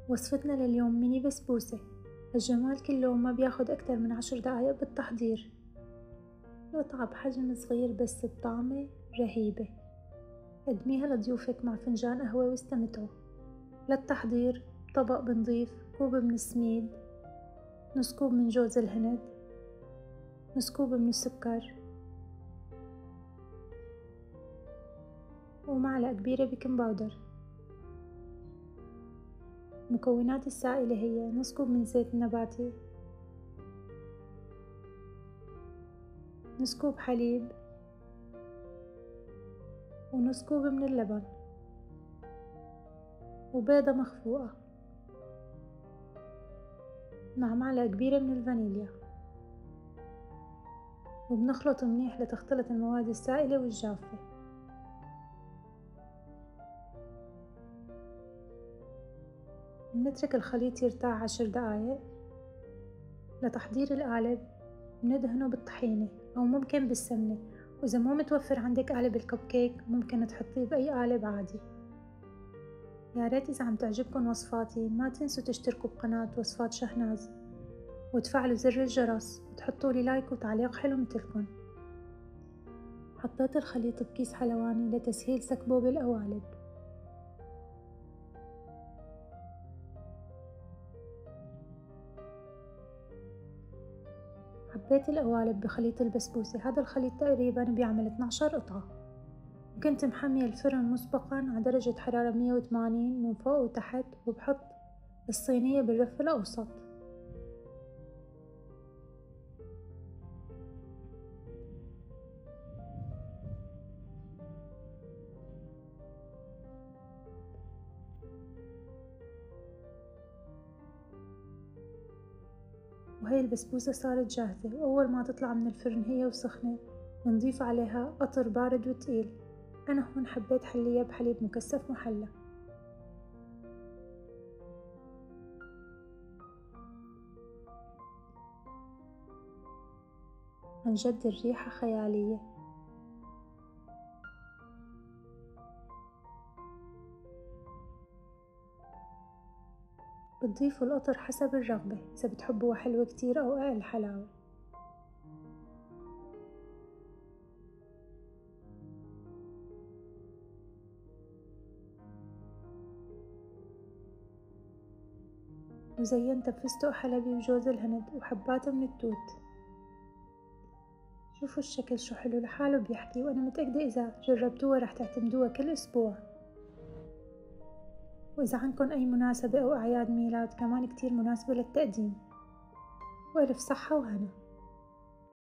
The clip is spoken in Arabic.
وصفتنا لليوم ميني بسبوسة. هالجمال كله ما بياخد أكتر من 10 دقايق بالتحضير. قطعة بحجم صغير بس بطعمة رهيبة. قدميها لضيوفك مع فنجان قهوة واستمتعوا. للتحضير طبق بنضيف كوب من السميد، نص كوب من جوز الهند، نص كوب من السكر، ومعلقة كبيرة بيكنج باودر. مكونات السائلة هي نص كوب من زيت النباتي، نص كوب حليب، ونص كوب من اللبن، وبيضة مخفوقة، مع معلقة كبيرة من الفانيليا. وبنخلط منيح لتختلط المواد السائلة والجافة. بنترك الخليط يرتاح 10 دقايق. لتحضير القالب بندهنه بالطحينة أو ممكن بالسمنة، وإذا مو متوفر عندك قالب الكب كيك ممكن تحطيه بأي قالب عادي. يا ريت إذا عم تعجبكن وصفاتي ما تنسوا تشتركوا بقناة وصفات شهناز وتفعلوا زر الجرس وتحطوا لي لايك وتعليق حلو مثلكن. حطيت الخليط بكيس حلواني لتسهيل سكبه بالقوالب. حبيت القوالب بخليط البسبوسة. هذا الخليط تقريبا بيعمل 12 قطعة. وكنت محمية الفرن مسبقا على درجة حرارة 180 من فوق وتحت، وبحط الصينية بالرف الأوسط. وهي البسبوسة صارت جاهزة، وأول ما تطلع من الفرن هي وسخنة بنضيف عليها قطر بارد وتقيل. أنا هون حبيت حليها بحليب مكثف محلى. عن جد الريحة خيالية. بتضيفوا القطر حسب الرغبة، إذا بتحبوها حلوة كتير أو أقل حلاوة. وزينتها بفستق حلبي وجوز الهند وحبات من التوت. شوفوا الشكل شو حلو لحاله بيحكي، وأنا متأكدة إذا جربتوها رح تعتمدوها كل أسبوع. وإذا عندكن أي مناسبة أو أعياد ميلاد كمان كتير مناسبة للتقديم. وألف صحة وهنا.